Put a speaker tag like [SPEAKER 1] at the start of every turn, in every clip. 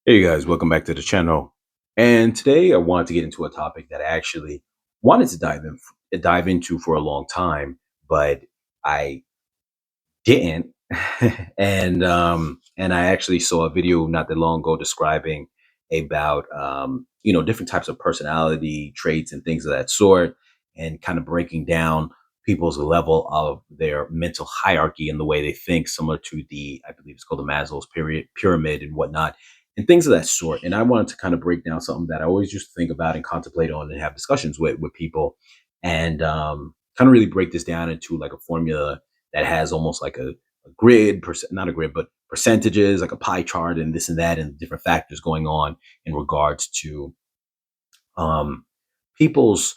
[SPEAKER 1] Hey guys, welcome back to the channel. And today I wanted to get into a topic that I actually wanted to dive into for a long time, but I didn't. And I actually saw a video not that long ago describing about different types of personality traits and things of that sort, and kind of breaking down people's level of their mental hierarchy and the way they think, similar to the, I believe it's called the Maslow's period pyramid and whatnot, and things of that sort. And I wanted to kind of break down something that I always used to think about and contemplate on and have discussions with people, and kind of really break this down into like a formula that has almost like a grid, not a grid, but percentages, like a pie chart, and this and that, and different factors going on in regards to um, people's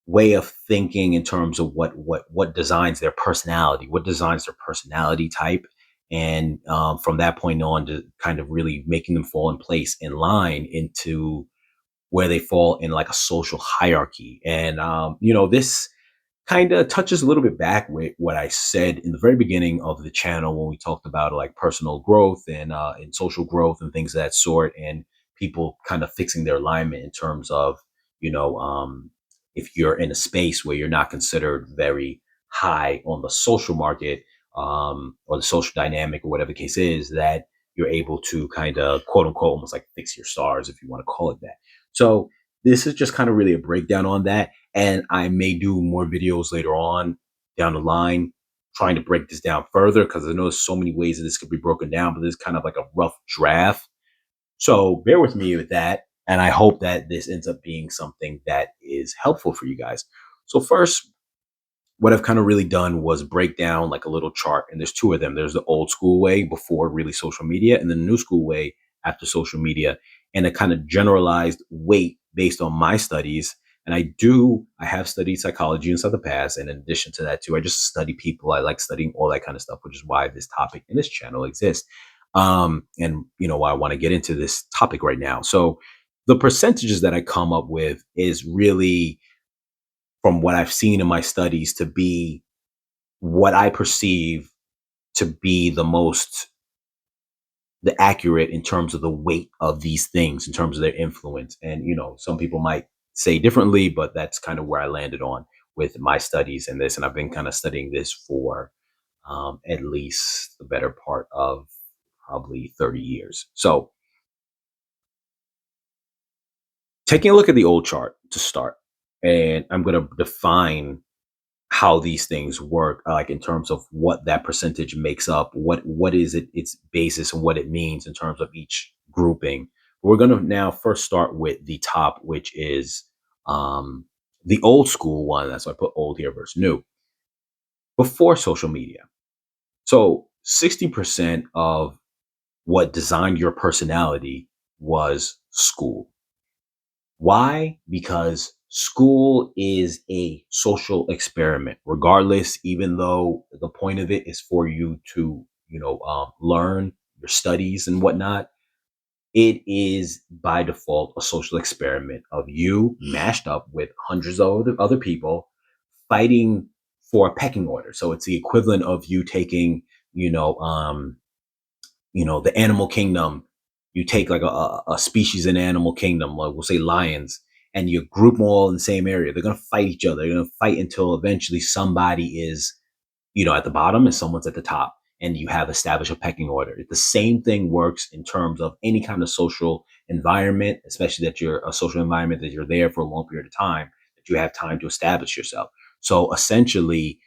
[SPEAKER 1] way of thinking in terms of what designs their personality, what designs their personality type, and from that point on, to kind of really making them fall in place in line into where they fall in like a social hierarchy. And this kind of touches a little bit back with what I said in the very beginning of the channel when we talked about like personal growth and social growth and things of that sort, and people kind of fixing their alignment in terms of you know um, if you're in a space where you're not considered very high on the social market, or the social dynamic or whatever the case is, that you're able to kind of quote unquote almost like fix your stars, if you want to call it that. So this is just kind of really a breakdown on that, and I may do more videos later on down the line trying to break this down further, because I know there's so many ways that this could be broken down, but this is kind of like a rough draft. So bear with me with that. And I hope that this ends up being something that is helpful for you guys. So, first, what I've kind of really done was break down like a little chart, and there's two of them. There's the old school way before really social media, and then the new school way after social media, and a kind of generalized weight based on my studies. And I have studied psychology and stuff in the past, and in addition to that too, I just study people. I like studying all that kind of stuff, which is why this topic in this channel exists. And why I want to get into this topic right now. So the percentages that I come up with is really from what I've seen in my studies to be what I perceive to be the accurate in terms of the weight of these things, in terms of their influence. And, some people might say differently, but that's kind of where I landed on with my studies and this. And I've been kind of studying this for at least the better part of probably 30 years. So taking a look at the old chart to start, and I'm going to define how these things work, like in terms of what that percentage makes up, what is it, its basis, and what it means in terms of each grouping. We're going to now first start with the top, which is um, the old school one. That's why I put old here versus new. Before social media, so 60% of what designed your personality was school. Why? Because school is a social experiment, regardless, even though the point of it is for you to, learn your studies and whatnot. It is by default a social experiment of you mashed up with hundreds of other people fighting for a pecking order. So it's the equivalent of you taking, you know, um, the animal kingdom. You take like a species in animal kingdom, like we'll say lions, and you group them all in the same area. They're going to fight each other. They're going to fight until eventually somebody is, at the bottom and someone's at the top, and you have established a pecking order. The same thing works in terms of any kind of social environment, especially that you're a social environment, that you're there for a long period of time, that you have time to establish yourself. So essentially,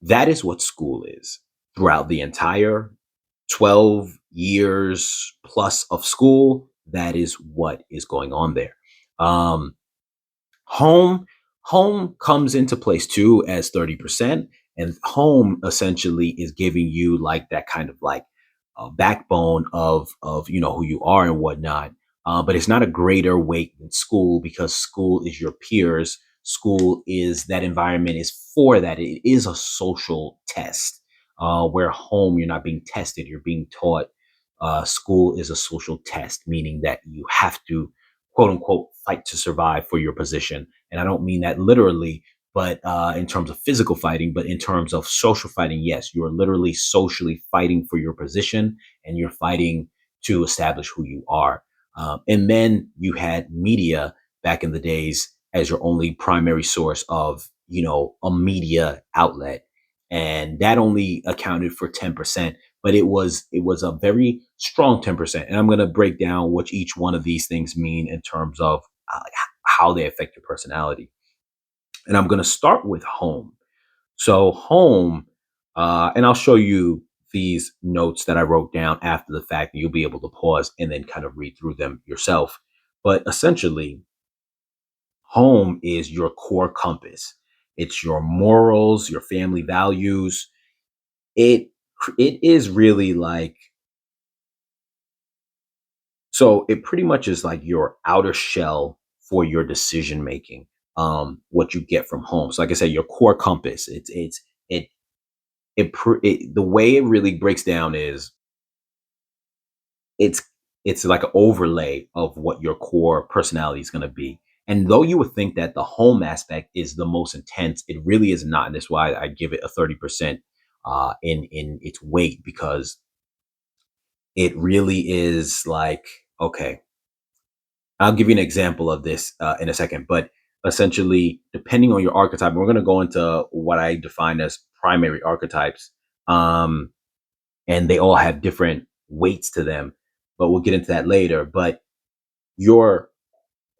[SPEAKER 1] that is what school is throughout the entire 12 years plus of school. That is what is going on there. Um, home home comes into place too as 30%, and home essentially is giving you like that kind of like backbone of who you are and whatnot. But it's not a greater weight than school, because school is your peers. School is that environment is for that. It is a social test, where home, you're not being tested, you're being taught. School is a social test, meaning that you have to quote unquote fight to survive for your position. And I don't mean that literally, but in terms of physical fighting, but in terms of social fighting, yes, you're literally socially fighting for your position, and you're fighting to establish who you are. And then you had media back in the days as your only primary source of, a media outlet. And that only accounted for 10%, but it was a very strong 10%. And I'm going to break down what each one of these things mean in terms of how they affect your personality. And I'm going to start with home. So home, and I'll show you these notes that I wrote down after the fact, and you'll be able to pause and then kind of read through them yourself. But essentially, home is your core compass. It's your morals, your family values. It it is really like, so it pretty much is like your outer shell for your decision making. What you get from home. So like I said, your core compass. It the way it really breaks down is it's it's like an overlay of what your core personality is going to be. And though you would think that the home aspect is the most intense, it really is not. And that's why I give it a 30% in its weight, because it really is like, okay, I'll give you an example of this in a second. But essentially, depending on your archetype, we're going to go into what I define as primary archetypes. Um, and they all have different weights to them, but we'll get into that later. But your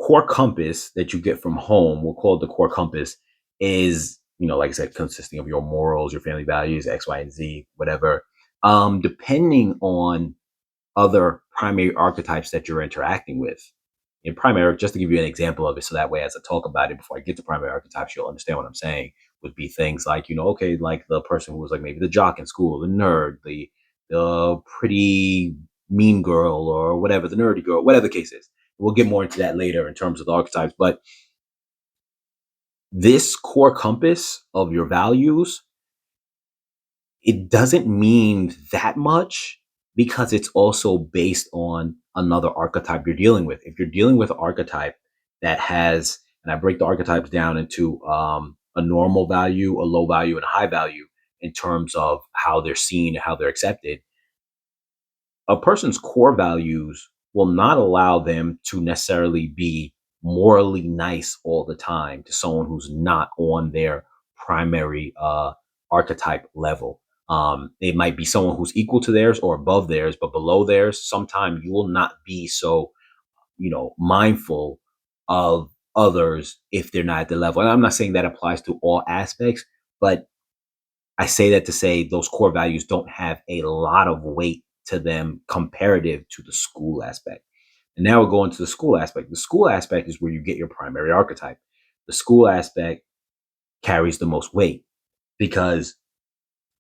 [SPEAKER 1] core compass that you get from home, we'll call it the core compass, is, like I said, consisting of your morals, your family values, X, Y, and Z, whatever. Depending on other primary archetypes that you're interacting with. In primary, just to give you an example of it, so that way, as I talk about it before I get to primary archetypes, you'll understand what I'm saying. Would be things like, okay, like the person who was like maybe the jock in school, the nerd, the pretty mean girl, or whatever, the nerdy girl, whatever the case is. We'll get more into that later in terms of the archetypes. But this core compass of your values, it doesn't mean that much, because it's also based on another archetype you're dealing with. If you're dealing with an archetype that has, and I break the archetypes down into a normal value, a low value, and a high value in terms of how they're seen and how they're accepted, a person's core values will not allow them to necessarily be morally nice all the time to someone who's not on their primary archetype level. It might be someone who's equal to theirs or above theirs, but below theirs, sometimes you will not be so, mindful of others if they're not at the level. And I'm not saying that applies to all aspects, but I say that to say those core values don't have a lot of weight to them comparative to the school aspect. And now we'll go into the school aspect. The school aspect is where you get your primary archetype. The school aspect carries the most weight, because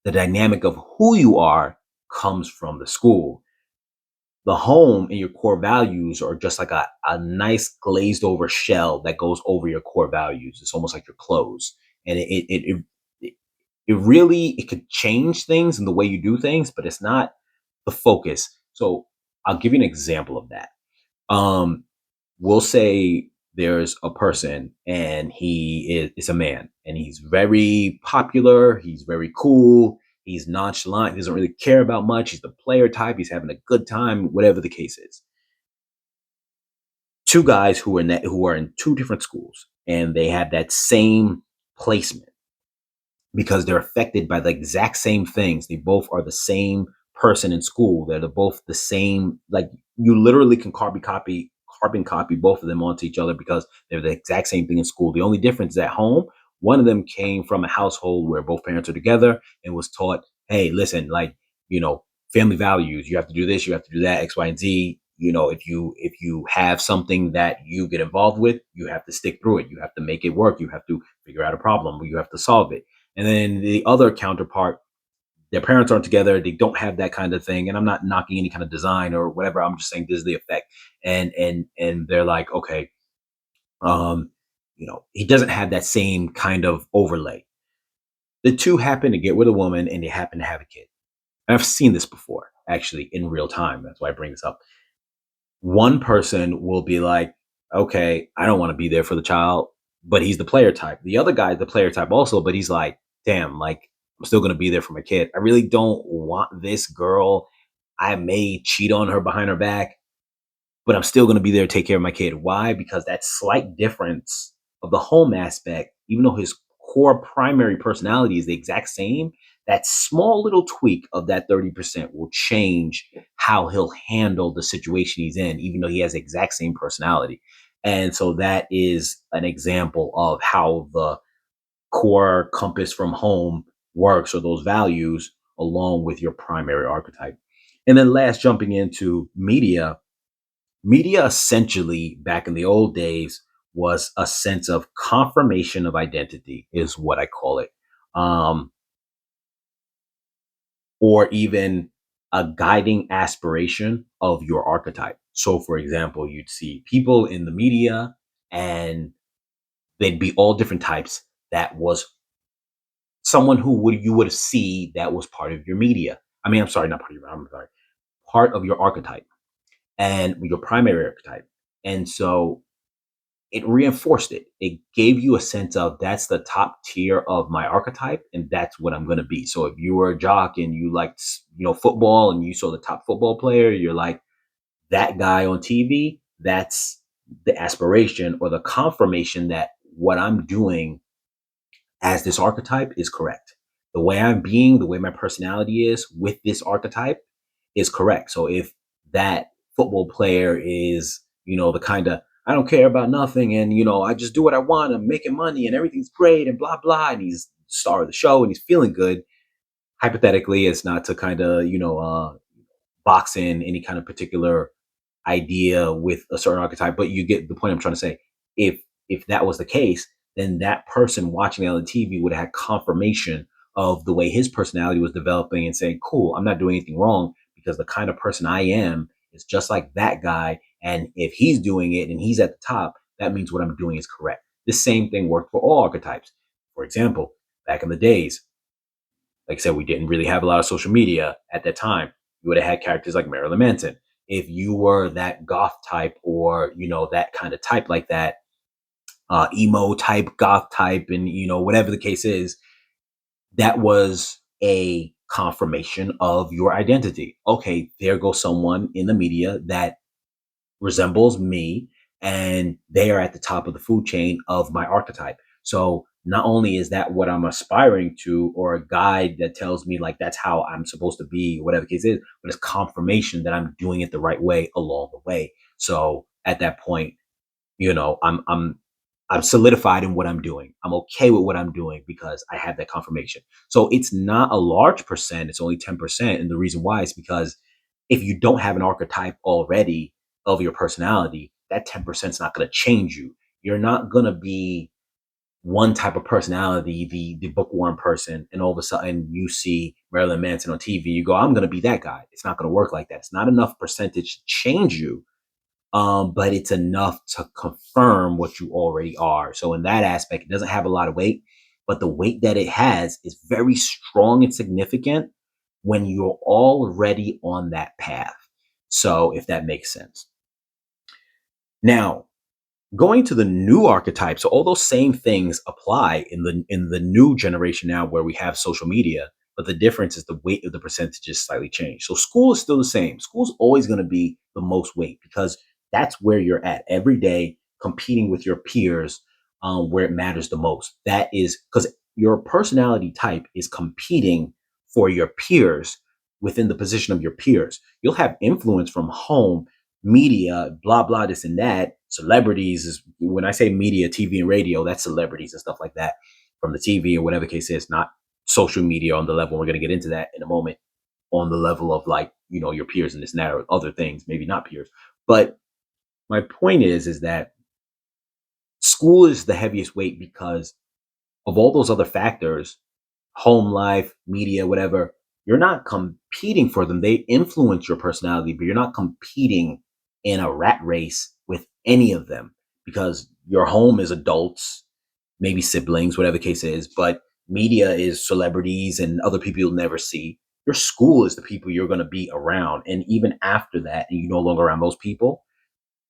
[SPEAKER 1] the dynamic of who you are comes from the school. The home and your core values are just like a nice glazed over shell that goes over your core values. It's almost like your clothes. And it really, it could change things and the way you do things, but it's not the focus. So I'll give you an example of that. Um, we'll say there's a person, and is a man, and he's very popular. He's very cool. He's nonchalant. He doesn't really care about much. He's the player type. He's having a good time, whatever the case is. Two guys who are in two different schools, and they have that same placement, because they're affected by the exact same things. They both are the same person in school. They're both the same. Like, you literally can carbon copy both of them onto each other, because they're the exact same thing in school. The only difference is at home, one of them came from a household where both parents are together and was taught, hey, listen, like, family values, you have to do this, you have to do that, X, Y, and Z. If you have something that you get involved with, you have to stick through it. You have to make it work. You have to figure out a problem. You have to solve it. And then the other counterpart, their parents aren't together. They don't have that kind of thing. And I'm not knocking any kind of design or whatever. I'm just saying this is the effect. And they're like, okay, um, he doesn't have that same kind of overlay. The two happen to get with a woman, and they happen to have a kid. And I've seen this before, actually, in real time. That's why I bring this up. One person will be like, okay, I don't want to be there for the child, but he's the player type. The other guy is the player type also, but he's like, damn, like, I'm still going to be there for my kid. I really don't want this girl. I may cheat on her behind her back, but I'm still going to be there to take care of my kid. Why? Because that slight difference of the home aspect, even though his core primary personality is the exact same, that small little tweak of that 30% will change how he'll handle the situation he's in, even though he has the exact same personality. And so that is an example of how the core compass from home works, or those values, along with your primary archetype. And then last, jumping into media. Media essentially, back in the old days, was a sense of confirmation of identity, is what I call it. Um, or even a guiding aspiration of your archetype. So, for example, you'd see people in the media and they'd be all different types. That was someone who would you would see that was part of your media. I mean, I'm sorry, not part of your, I'm sorry, part of your archetype and your primary archetype. And so it reinforced it. It gave you a sense of that's the top tier of my archetype, and that's what I'm going to be. So if you were a jock and you liked, football, and you saw the top football player, you're like that guy on TV. That's the aspiration or the confirmation that what I'm doing as this archetype is correct. The way I'm being, the way my personality is with this archetype is correct. So if that football player is, the kind of, I don't care about nothing, and I just do what I want, I'm making money and everything's great and blah blah, and he's the star of the show and he's feeling good. Hypothetically, it's not to kind of, box in any kind of particular idea with a certain archetype, but you get the point I'm trying to say. If that was the case, then that person watching it on the TV would have had confirmation of the way his personality was developing and saying, cool, I'm not doing anything wrong, because the kind of person I am is just like that guy. And if he's doing it and he's at the top, that means what I'm doing is correct. The same thing worked for all archetypes. For example, back in the days, like I said, we didn't really have a lot of social media at that time. You would have had characters like Marilyn Manson. If you were that goth type, or, that kind of type like that, emo type, goth type, and, whatever the case is, that was a confirmation of your identity. Okay, there goes someone in the media that resembles me, and they are at the top of the food chain of my archetype. So not only is that what I'm aspiring to, or a guide that tells me like that's how I'm supposed to be, whatever the case is, but it's confirmation that I'm doing it the right way along the way. So at that point, I'm solidified in what I'm doing. I'm okay with what I'm doing because I have that confirmation. So it's not a large percent, it's only 10%. And the reason why is because if you don't have an archetype already of your personality, that 10% is not going to change you. You're not going to be one type of personality, the bookworm person, and all of a sudden you see Marilyn Manson on TV, you go, I'm going to be that guy. It's not going to work like that. It's not enough percentage to change you, but it's enough to confirm what you already are. So in that aspect, it doesn't have a lot of weight, but the weight that it has is very strong and significant when you're already on that path. So if that makes sense. Now, going to the new archetypes, so all those same things apply in the new generation now, where we have social media, but the difference is the weight of the percentages slightly changed. So school is still the same. School's always going to be the most weight, because that's where you're at every day, competing with your peers, where it matters the most. That is because your personality type is competing for your peers within the position of your peers. You'll have influence from home, media, blah, blah, this and that. Celebrities is, when I say media, TV and radio, that's celebrities and stuff like that from the TV or whatever the case is, not social media on the level. We're going to get into that in a moment, on the level of like, your peers and this and that, or other things, maybe not peers. But my point is that school is the heaviest weight because of all those other factors, home life, media, whatever. You're not competing for them. They influence your personality, but you're not competing in a rat race with any of them, because your home is adults, maybe siblings, whatever the case is, but media is celebrities and other people you'll never see. Your school is the people you're going to be around. And even after that, and you're no longer around those people,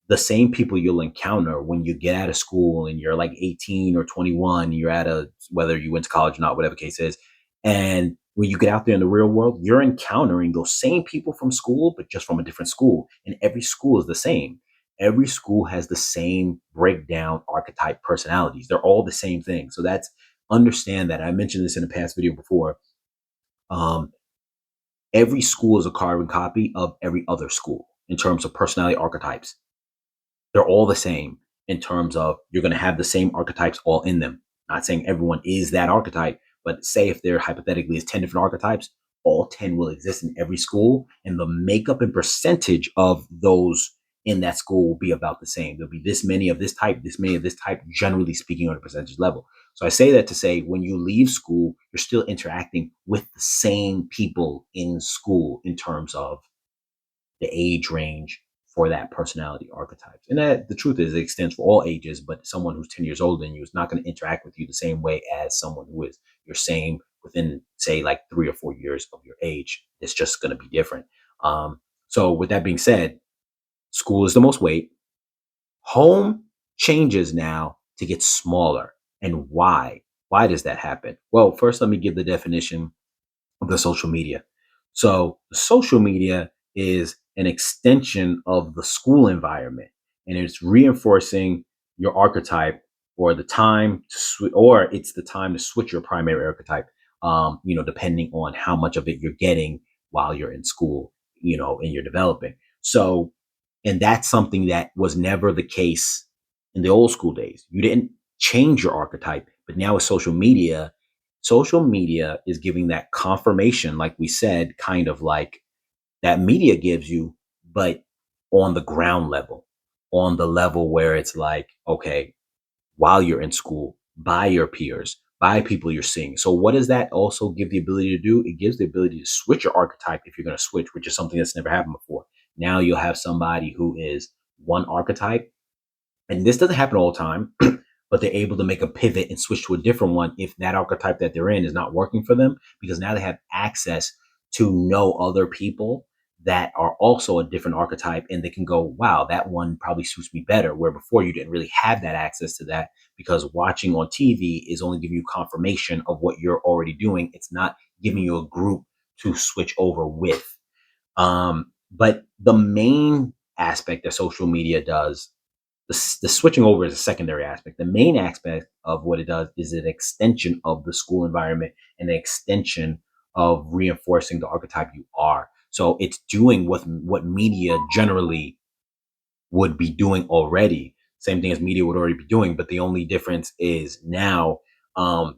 [SPEAKER 1] the same people you'll encounter when you get out of school and you're like 18 or 21, you're whether you went to college or not, whatever the case is, and when you get out there in the real world, you're encountering those same people from school, but just from a different school. And every school is the same. Every school has the same breakdown archetype personalities. They're all the same thing. So that's understand that. I mentioned this in a past video before. Um, every school is a carbon copy of every other school in terms of personality archetypes. They're all the same in terms of you're going to have the same archetypes all in them. Not saying everyone is that archetype, but say if there hypothetically is 10 different archetypes, all 10 will exist in every school, and the makeup and percentage of those in that school will be about the same. There'll be this many of this type, this many of this type, generally speaking, on a percentage level. So I say that to say when you leave school, you're still interacting with the same people in school in terms of the age range for that personality archetypes. And that the truth is it extends for all ages, but someone who's 10 years older than you is not going to interact with you the same way as someone who is your same within, say, like 3 or 4 years of your age. It's just going to be different. So with that being said, school is the most weight. Home changes now to get smaller. And why? Why does that happen? Well, first, let me give the definition of the social media. So the social media is an extension of the school environment, and it's reinforcing your archetype or the time to or it's the time to switch your primary archetype. Depending on how much of it you're getting while you're in school, and you're developing. So, and that's something that was never the case in the old school days. You didn't change your archetype, but now with social media is giving that confirmation, like we said, kind of like that media gives you, but on the ground level, on the level where it's like, okay, while you're in school, by your peers, by people you're seeing. So, what does that also give the ability to do? It gives the ability to switch your archetype if you're going to switch, which is something that's never happened before. Now you'll have somebody who is one archetype, and this doesn't happen all the time, but they're able to make a pivot and switch to a different one if that archetype that they're in is not working for them, because now they have access to know other people that are also a different archetype, and they can go, wow, that one probably suits me better, where before you didn't really have that access to that, because watching on TV is only giving you confirmation of what you're already doing. It's not giving you a group to switch over with. But the main aspect that social media does, the switching over is a secondary aspect. The main aspect of what it does is an extension of the school environment and an extension of reinforcing the archetype you are. So it's doing what media generally would be doing already. Same thing as media would already be doing, but the only difference is now,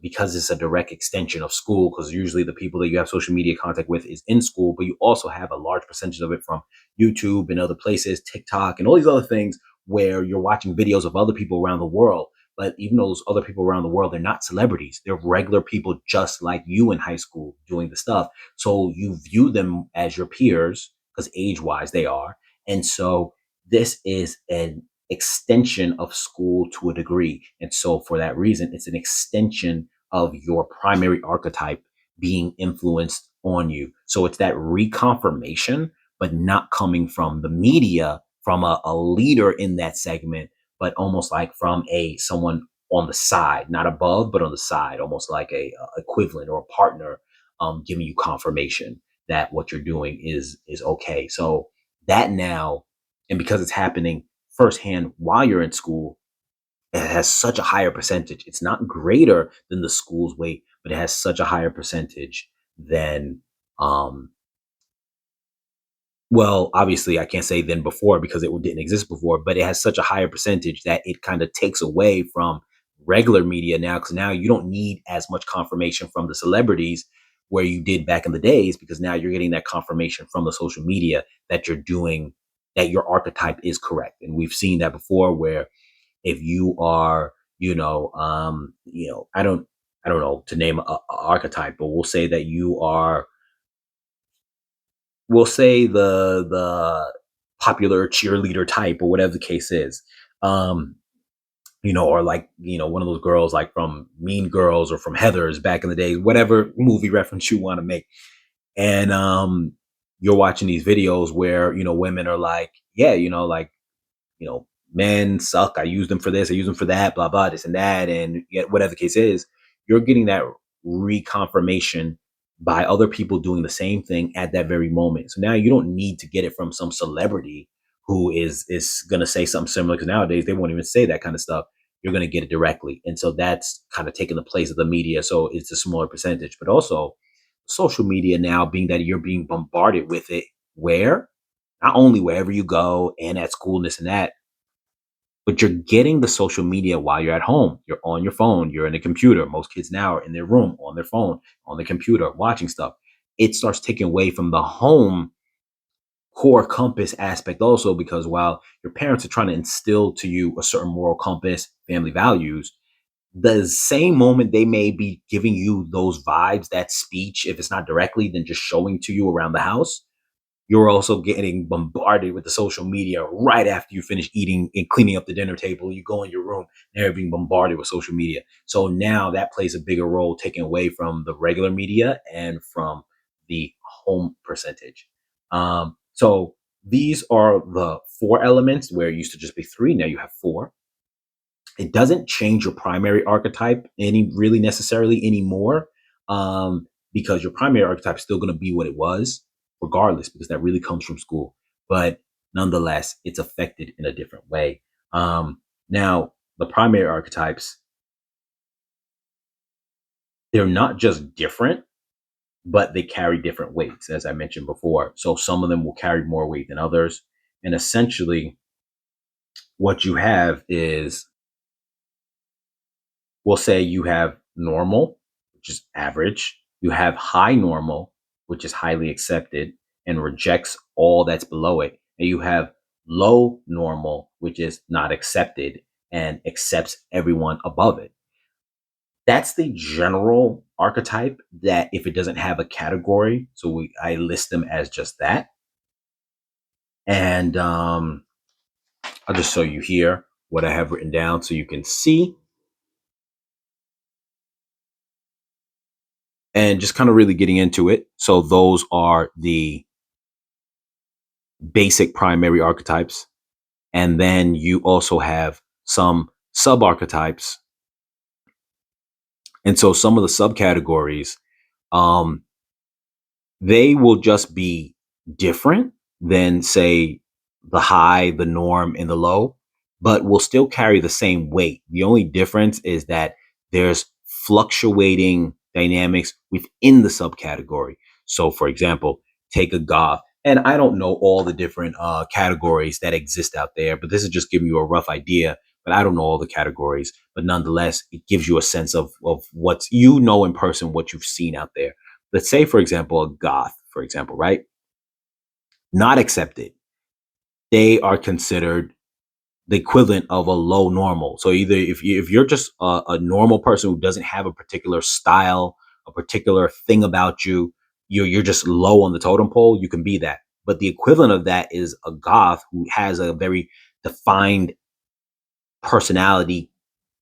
[SPEAKER 1] because it's a direct extension of school, because usually the people that you have social media contact with is in school, but you also have a large percentage of it from YouTube and other places, TikTok and all these other things where you're watching videos of other people around the world. But even those other people around the world, they're not celebrities. They're regular people just like you in high school doing the stuff. So you view them as your peers because age wise they are. And so this is an extension of school to a degree. And so for that reason, it's an extension of your primary archetype being influenced on you. So it's that reconfirmation, but not coming from the media, from a leader in that segment, but almost like from a someone on the side, not above, but on the side, almost like a equivalent or a partner, giving you confirmation that what you're doing is okay. So that now, and because it's happening firsthand while you're in school, it has such a higher percentage. It's not greater than the school's weight, but it has such a higher percentage than um, well, obviously, I can't say than before because it didn't exist before, but it has such a higher percentage that it kind of takes away from regular media now, because now you don't need as much confirmation from the celebrities where you did back in the days, because now you're getting that confirmation from the social media that you're doing, that your archetype is correct. And we've seen that before where if you are, I don't know to name a archetype, but we'll say the popular cheerleader type or whatever the case is. Um, or like, one of those girls like from Mean Girls or from Heathers back in the day, whatever movie reference you want to make. And you're watching these videos where, women are like, yeah, like, men suck. I use them for this, I use them for that, blah, blah, this and that. And yet, whatever the case is, you're getting that reconfirmation by other people doing the same thing at that very moment. So now you don't need to get it from some celebrity who is going to say something similar, because nowadays they won't even say that kind of stuff. You're going to get it directly. And so that's kind of taking the place of the media. So it's a smaller percentage, but also social media now, being that you're being bombarded with it, where not only wherever you go and at school, and this and that, but you're getting the social media while you're at home. You're on your phone, you're in a computer. Most kids now are in their room on their phone, on the computer, watching stuff. It starts taking away from the home core compass aspect also, because while your parents are trying to instill to you a certain moral compass, family values, the same moment they may be giving you those vibes, that speech, if it's not directly, then just showing to you around the house, you're also getting bombarded with the social media right after you finish eating and cleaning up the dinner table. You go in your room and you're being bombarded with social media. So now that plays a bigger role, taking away from the regular media and from the home percentage. So these are the four elements, where it used to just be three. Now you have four. It doesn't change your primary archetype any really necessarily anymore, because your primary archetype is still going to be what it was regardless, because that really comes from school. But nonetheless, it's affected in a different way. Now the primary archetypes, they're not just different, but they carry different weights, as I mentioned before. So some of them will carry more weight than others. And essentially what you have is, we'll say you have normal, which is average. You have high normal, which is highly accepted and rejects all that's below it. And you have low normal, which is not accepted and accepts everyone above it. That's the general archetype, that if it doesn't have a category, so I list them as just that. And I'll just show you here what I have written down so you can see, and just kind of really getting into it. So those are the basic primary archetypes. And then you also have some sub archetypes. And so some of the subcategories, um, they will just be different than, say, the high, the norm, and the low, but will still carry the same weight. The only difference is that there's fluctuating dynamics within the subcategory. So, for example, take a goth. And I don't know all the different categories that exist out there, but this is just giving you a rough idea. But I don't know all the categories. But nonetheless, it gives you a sense of what's, in person, what you've seen out there. Let's say, for example, a goth, for example, right? Not accepted. They are considered the equivalent of a low normal. So either if you're just a normal person who doesn't have a particular style, a particular thing about you, you're just low on the totem pole. You can be that. But the equivalent of that is a goth who has a very defined personality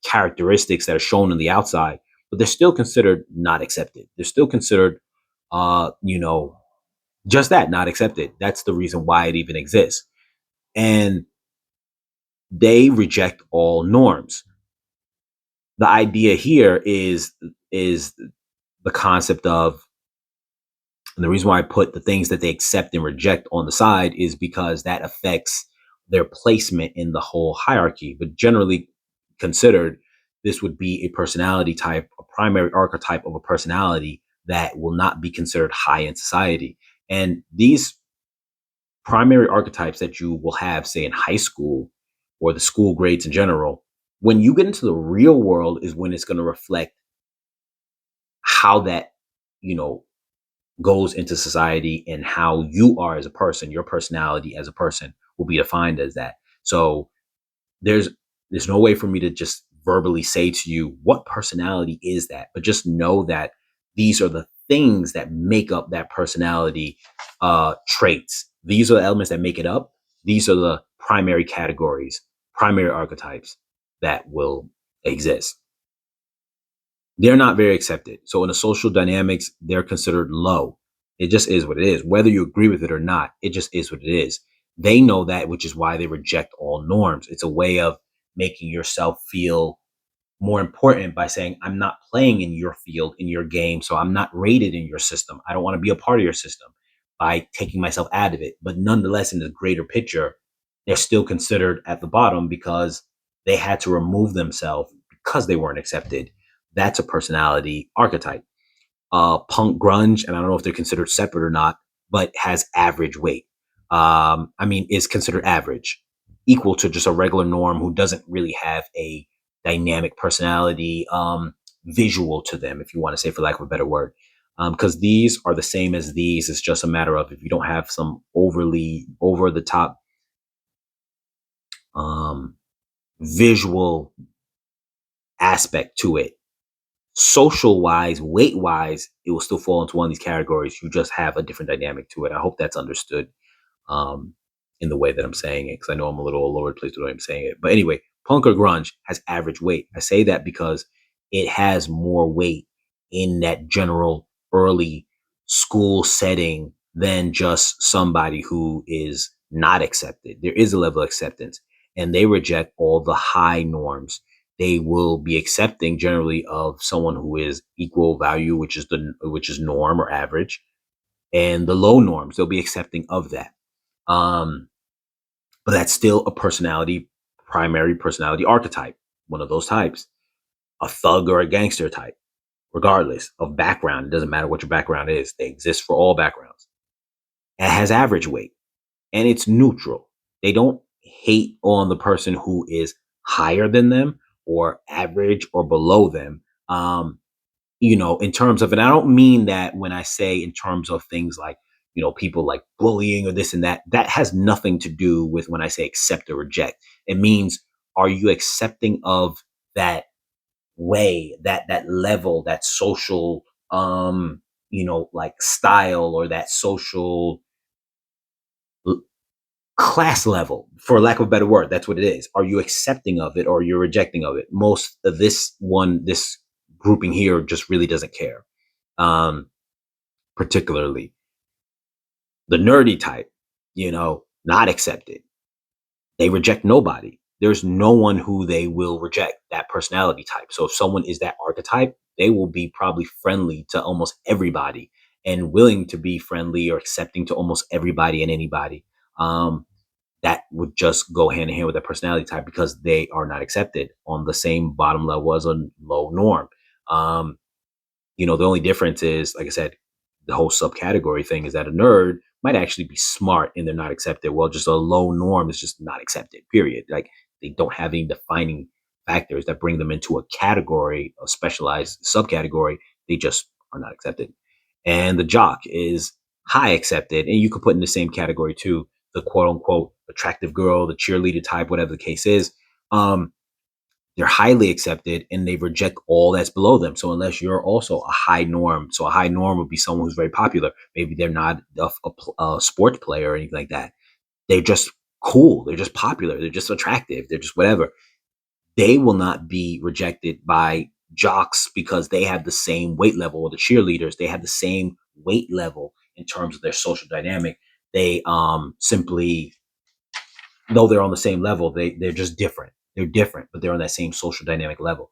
[SPEAKER 1] characteristics that are shown on the outside, but they're still considered not accepted. They're still considered, uh, you know, just that, not accepted. That's the reason why it even exists. And they reject all norms. The idea here is the concept of, and the reason why I put the things that they accept and reject on the side is because that affects their placement in the whole hierarchy. But generally considered, this would be a personality type, a primary archetype of a personality that will not be considered high in society. And these primary archetypes that you will have, say, in high school or the school grades in general, when you get into the real world is when it's going to reflect how that, you know, goes into society, and how you are as a person, your personality as a person will be defined as that. So there's there's no way for me to just verbally say to you what personality is that, but just know that these are the things that make up that personality traits. These are the elements that make it up. These are the primary categories, primary archetypes that will exist. They're not very accepted. So in the social dynamics, they're considered low. It just is what it is. Whether you agree with it or not, it just is what it is. They know that, which is why they reject all norms. It's a way of making yourself feel more important by saying, I'm not playing in your field, in your game, so I'm not rated in your system. I don't want to be a part of your system, by taking myself out of it. But nonetheless, in the greater picture, they're still considered at the bottom because they had to remove themselves because they weren't accepted. That's a personality archetype. Punk grunge, and I don't know if they're considered separate or not, but has average weight. I mean, is considered average, equal to just a regular norm who doesn't really have a dynamic personality, visual to them, if you want to say, for lack of a better word. Because these are the same as these. It's just a matter of, if you don't have some overly over the top um, visual aspect to it, social wise, weight wise, it will still fall into one of these categories. You just have a different dynamic to it. I hope that's understood, um, in the way that I'm saying it, because I know I'm a little all over the place with the way I'm saying it. But anyway, punk or grunge has average weight. I say that because it has more weight in that general early school setting than just somebody who is not accepted. There is a level of acceptance, and they reject all the high norms. They will be accepting generally of someone who is equal value, which is norm or average, and the low norms. They'll be accepting of that. Um, but that's still a personality, primary personality archetype, one of those types, a thug or a gangster type, regardless of background. It doesn't matter what your background is, they exist for all backgrounds. It has average weight, and it's neutral. They don't hate on the person who is higher than them or average or below them. In terms of, and I don't mean that when I say in terms of things like, people like bullying or this and that, that has nothing to do with when I say accept or reject. It means, are you accepting of that way, that level, that social, like style, or that social class level, for lack of a better word? That's what it is. Are you accepting of it, or you're rejecting of it? Most of this grouping here just really doesn't care. Particularly the nerdy type, not accepted. They reject nobody. There's no one who they will reject, that personality type. So if someone is that archetype, they will be probably friendly to almost everybody, and willing to be friendly or accepting to almost everybody and anybody. Um, that would just go hand in hand with that personality type, because they are not accepted on the same bottom level as a low norm. Um, the only difference is, like I said, the whole subcategory thing is that a nerd might actually be smart and they're not accepted. Well, just a low norm is just not accepted, period. Like, they don't have any defining factors that bring them into a category, a specialized subcategory. They just are not accepted. And the jock is high accepted. And you could put in the same category too, the quote unquote attractive girl, the cheerleader type, whatever the case is. They're highly accepted, and they reject all that's below them. So unless you're also a high norm, so a high norm would be someone who's very popular. Maybe they're not a sports player or anything like that. They're just cool. They're just popular. They're just attractive. They're just whatever. They will not be rejected by jocks because they have the same weight level, or the cheerleaders. They have the same weight level in terms of their social dynamic. They simply, though they're on the same level, they're just different. They're different, but they're on that same social dynamic level.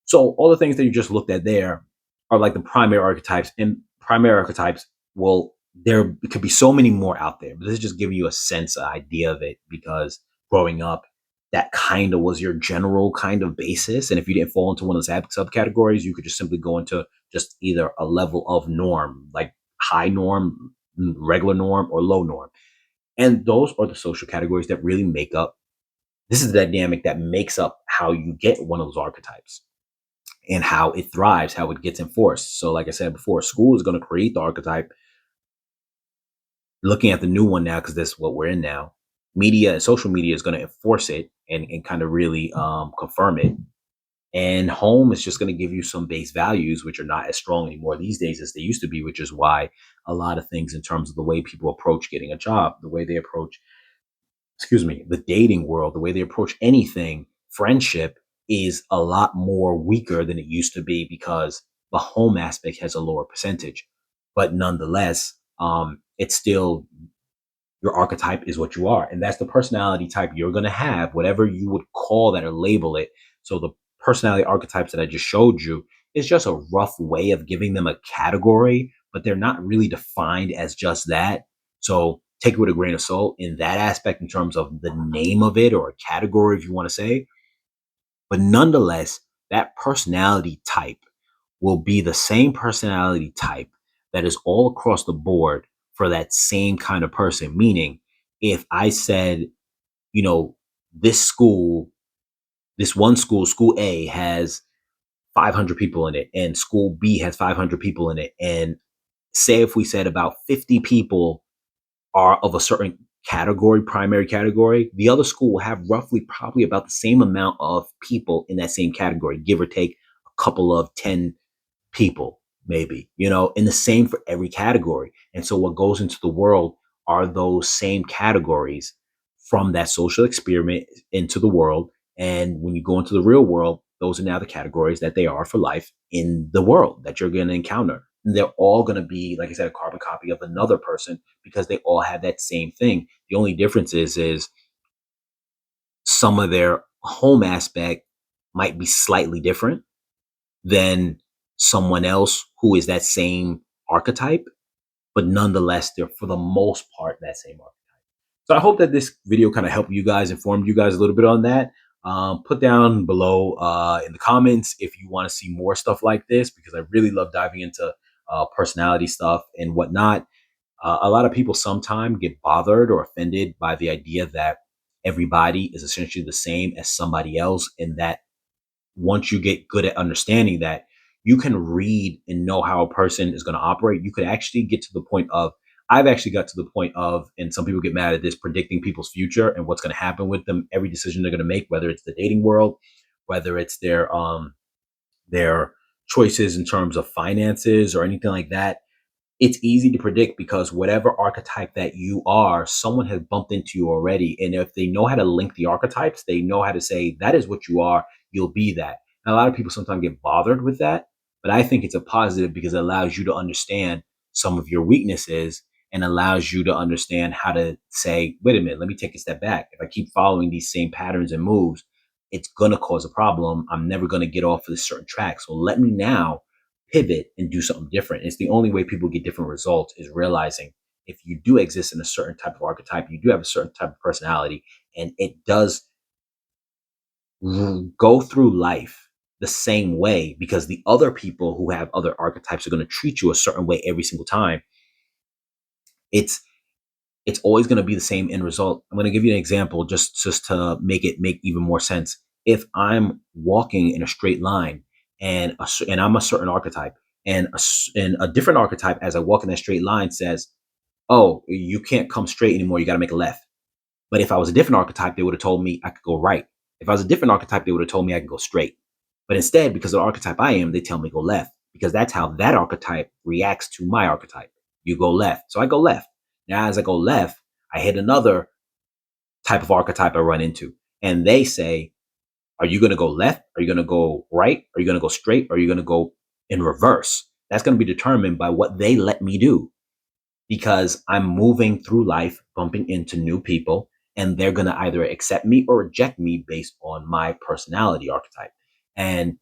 [SPEAKER 1] So all the things that you just looked at there are like the primary archetypes, and primary archetypes, well, there could be so many more out there, but this is just giving you a sense, an idea of it, because growing up, that kind of was your general kind of basis. And if you didn't fall into one of those subcategories, you could just simply go into just either a level of norm, like high norm, regular norm, or low norm. And those are the social categories that really make up, this is the dynamic that makes up how you get one of those archetypes, and how it thrives, how it gets enforced. So, like I said before, school is going to create the archetype. Looking at the new one now, because that's what we're in now, media and social media is going to enforce it, and kind of really confirm it. And home is just going to give you some base values, which are not as strong anymore these days as they used to be, which is why a lot of things in terms of the way people approach getting a job, the way they approach, the dating world, the way they approach anything, friendship, is a lot more weaker than it used to be, because the home aspect has a lower percentage. But nonetheless, it's still, your archetype is what you are. And that's the personality type you're going to have, whatever you would call that or label it. So the personality archetypes that I just showed you is just a rough way of giving them a category, but they're not really defined as just that. So take it with a grain of salt in that aspect in terms of the name of it or a category, if you want to say. But nonetheless, that personality type will be the same personality type that is all across the board for that same kind of person. Meaning, if I said, you know, this school, this one school, school A has 500 people in it, and school B has 500 people in it. And say if we said about 50 people are of a certain category, primary category, the other school will have roughly probably about the same amount of people in that same category, give or take a couple of 10 people, maybe, and the same for every category. And so what goes into the world are those same categories from that social experiment into the world. And when you go into the real world, those are now the categories that they are for life in the world that you're going to encounter. And they're all going to be, like I said, a carbon copy of another person because they all have that same thing. The only difference is some of their home aspect might be slightly different than someone else who is that same archetype, but nonetheless, they're for the most part that same archetype. So I hope that this video kind of helped you guys, informed you guys a little bit on that. Put down below in the comments if you want to see more stuff like this, because I really love diving into personality stuff and whatnot. A lot of people sometimes get bothered or offended by the idea that everybody is essentially the same as somebody else, and that once you get good at understanding that, you can read and know how a person is going to operate. You could actually get to the point of, I've actually got to the point of, and some people get mad at this, predicting people's future and what's going to happen with them, every decision they're going to make, whether it's the dating world, whether it's their choices in terms of finances or anything like that. It's easy to predict because whatever archetype that you are, someone has bumped into you already. And if they know how to link the archetypes, they know how to say, that is what you are, you'll be that. And a lot of people sometimes get bothered with that, but I think it's a positive because it allows you to understand some of your weaknesses and allows you to understand how to say, wait a minute, let me take a step back. If I keep following these same patterns and moves, it's going to cause a problem. I'm never going to get off of this certain track. So let me now pivot and do something different. It's the only way people get different results, is realizing if you do exist in a certain type of archetype, you do have a certain type of personality, and it does go through life the same way, because the other people who have other archetypes are going to treat you a certain way every single time. It's always going to be the same end result. I'm going to give you an example just to make even more sense. If I'm walking in a straight line and I'm a certain archetype, and a different archetype as I walk in that straight line says, "Oh, you can't come straight anymore. You got to make a left." But if I was a different archetype, they would have told me I could go right. If I was a different archetype, they would have told me I could go straight. But instead, because of the archetype I am, they tell me go left, because that's how that archetype reacts to my archetype. You go left. So I go left. Now, as I go left, I hit another type of archetype I run into. And they say, are you going to go left? Are you going to go right? Are you going to go straight? Or are you going to go in reverse? That's going to be determined by what they let me do, because I'm moving through life, bumping into new people, and they're going to either accept me or reject me based on my personality archetype. And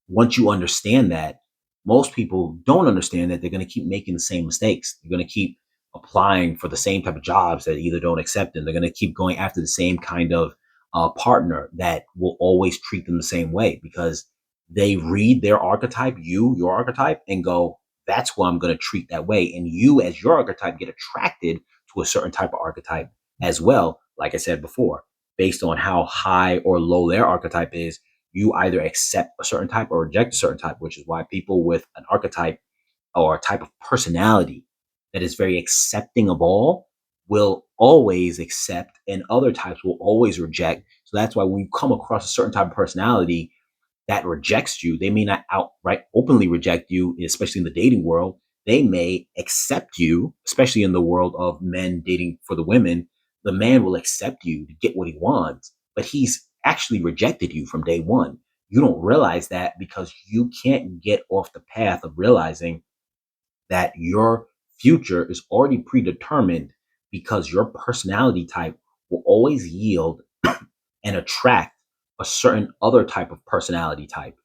[SPEAKER 1] once you understand that, most people don't understand that they're going to keep making the same mistakes. They're going to keep applying for the same type of jobs that either don't accept them. They're going to keep going after the same kind of partner that will always treat them the same way, because they read their archetype, your archetype, and go, that's who I'm going to treat that way. And you, as your archetype, get attracted to a certain type of archetype as well. Like I said before, based on how high or low their archetype is, you either accept a certain type or reject a certain type, which is why people with an archetype or a type of personality that is very accepting of all will always accept, and other types will always reject. So that's why when you come across a certain type of personality that rejects you, they may not outright openly reject you, especially in the dating world. They may accept you, especially in the world of men dating for the women. The man will accept you to get what he wants, but he's actually rejected you from day one. You don't realize that because you can't get off the path of realizing that your future is already predetermined, because your personality type will always yield and attract a certain other type of personality type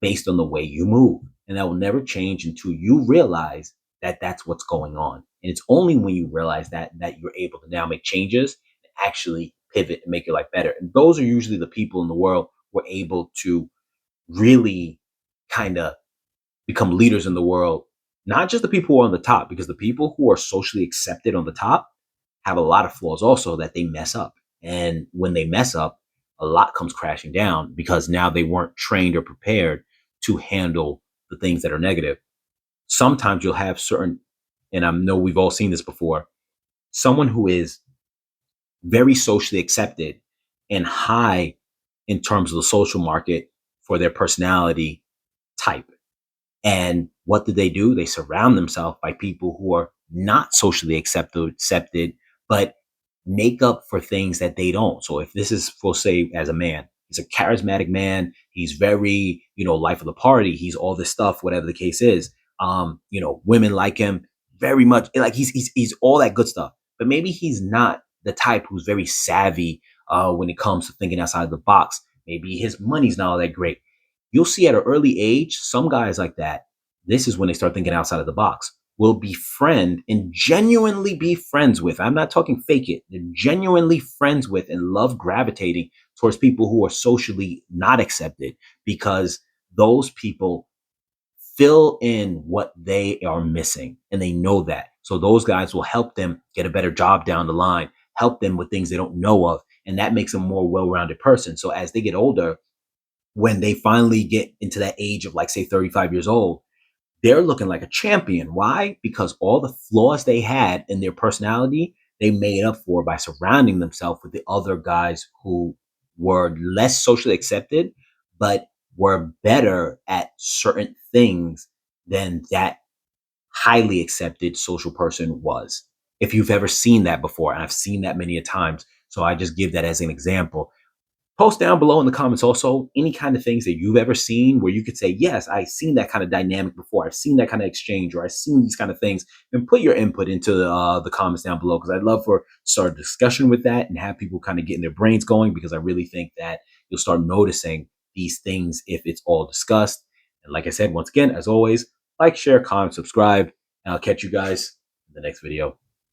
[SPEAKER 1] based on the way you move. And that will never change until you realize that that's what's going on. And it's only when you realize that you're able to now make changes and actually pivot and make your life better. And those are usually the people in the world who are able to really kind of become leaders in the world. Not just the people who are on the top, because the people who are socially accepted on the top have a lot of flaws also that they mess up. And when they mess up, a lot comes crashing down because now they weren't trained or prepared to handle the things that are negative. Sometimes you'll have certain, and I know we've all seen this before, someone who is very socially accepted and high in terms of the social market for their personality type. And what do? They surround themselves by people who are not socially accepted, but make up for things that they don't. So if this is, we'll say, as a man, he's a charismatic man. He's very, life of the party. He's all this stuff, whatever the case is. Women like him very much. Like he's all that good stuff. But maybe he's not the type who's very savvy when it comes to thinking outside the box. Maybe his money's not all that great. You'll see at an early age, some guys like that, this is when they start thinking outside of the box, will befriend and genuinely be friends with. I'm not talking fake it. They're genuinely friends with and love gravitating towards people who are socially not accepted because those people fill in what they are missing and they know that. So those guys will help them get a better job down the line, help them with things they don't know of. And that makes them a more well-rounded person. So as they get older, when they finally get into that age of like, say, 35 years old, they're looking like a champion. Why? Because all the flaws they had in their personality, they made up for by surrounding themselves with the other guys who were less socially accepted, but were better at certain things than that highly accepted social person was. If you've ever seen that before, and I've seen that many a times. So I just give that as an example. Post down below in the comments also any kind of things that you've ever seen where you could say, yes, I've seen that kind of dynamic before. I've seen that kind of exchange, or I've seen these kind of things, and put your input into the comments down below, because I'd love for start a discussion with that and have people kind of getting their brains going, because I really think that you'll start noticing these things if it's all discussed. And like I said, once again, as always, like, share, comment, subscribe, and I'll catch you guys in the next video.